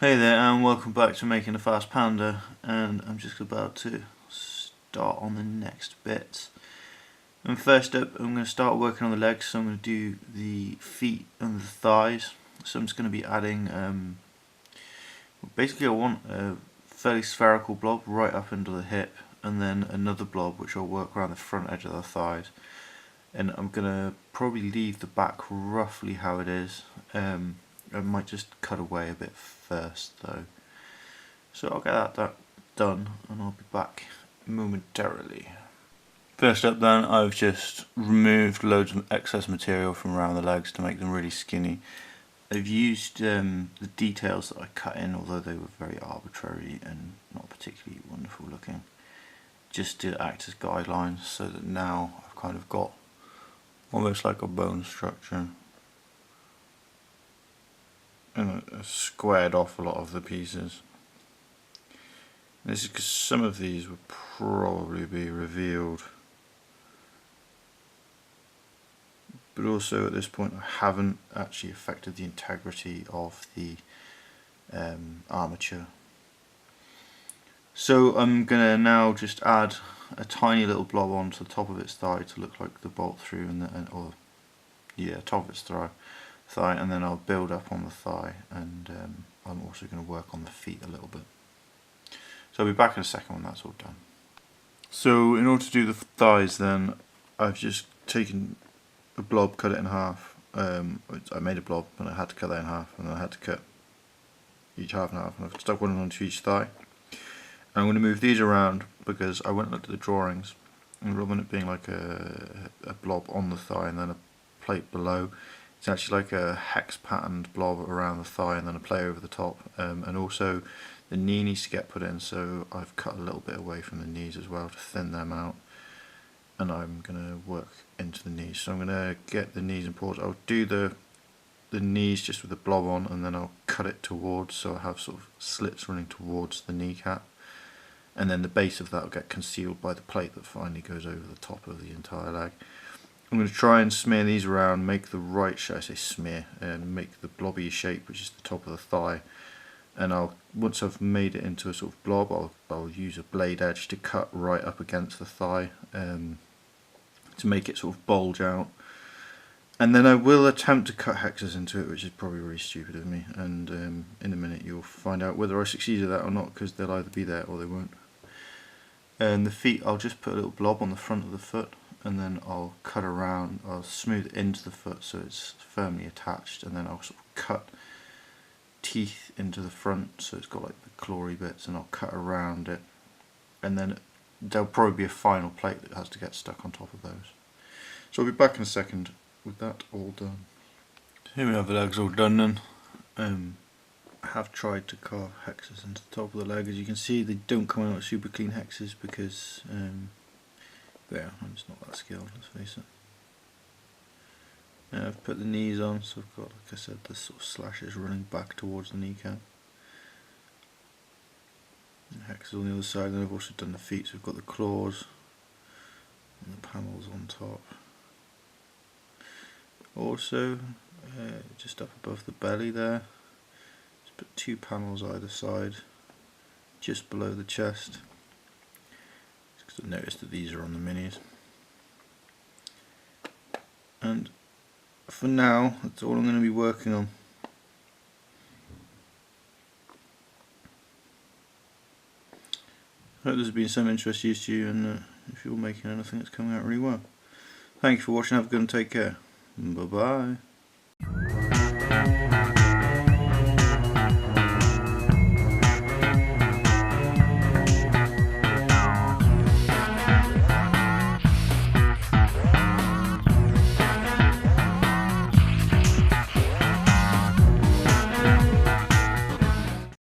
Hey there, and welcome back to Making a Fast Panda, and I'm just about to start on the next bit. And first up, I'm going to start working on the legs, so I'm going to do the feet and the thighs. So I'm just going to be adding, basically I want a fairly spherical blob right up under the hip, and then another blob which I'll work around the front edge of the thighs. And I'm going to probably leave the back roughly how it is. I might just cut away a bit first though. So I'll get that done and I'll be back momentarily. First up then, I've just removed loads of excess material from around the legs to make them really skinny. I've used the details that I cut in, although they were very arbitrary and not particularly wonderful looking, just to act as guidelines, so that now I've kind of got almost like a bone structure. And I squared off a lot of the pieces. This is because some of these will probably be revealed, but also at this point I haven't actually affected the integrity of the armature. So I'm gonna now just add a tiny little blob onto the top of its thigh to look like the bolt through, top of its thigh, and then I'll build up on the thigh, and I'm also going to work on the feet a little bit. So I'll be back in a second when that's all done. So in order to do the thighs then, I've just taken a blob, cut it in half. I made a blob and I had to cut that in half, and then I had to cut each half in half, and I've stuck one onto each thigh. And I'm going to move these around because I went and looked at the drawings, and rather than it being like a blob on the thigh and then a plate below, it's actually like a hex patterned blob around the thigh and then a plate over the top, and also the knee needs to get put in, so I've cut a little bit away from the knees as well to thin them out, and I'm going to work into the knees. So I'm going to get the knees in paws. I'll do the knees just with the blob on, and then I'll cut it towards, so I have sort of slits running towards the kneecap, and then the base of that will get concealed by the plate that finally goes over the top of the entire leg. I'm going to try and smear these around, make the right, should I say smear, and make the blobby shape, which is the top of the thigh. And once I've made it into a sort of blob, I'll use a blade edge to cut right up against the thigh to make it sort of bulge out. And then I will attempt to cut hexes into it, which is probably really stupid of me. And in a minute you'll find out whether I succeeded at that or not, because they'll either be there or they won't. And the feet, I'll just put a little blob on the front of the foot, and then I'll cut around, I'll smooth it into the foot so it's firmly attached, and then I'll sort of cut teeth into the front so it's got like the clawy bits, and I'll cut around it, and then there'll probably be a final plate that has to get stuck on top of those. So I'll be back in a second with that all done. Here we have the legs all done then. I have tried to carve hexes into the top of the leg. As you can see, they don't come out super clean hexes because I'm just not that skilled, let's face it. Now I've put the knees on, so I've got, like I said, the sort of slashes running back towards the kneecap. And hexes on the other side, and I've also done the feet, so we've got the claws and the panels on top. Also, just up above the belly there, just put 2 panels either side, just below the chest. I've noticed that these are on the minis. And for now, that's all I'm going to be working on. I hope this has been some interest to you, and if you're making anything, it's coming out really well. Thank you for watching, have a good and take care. Bye bye.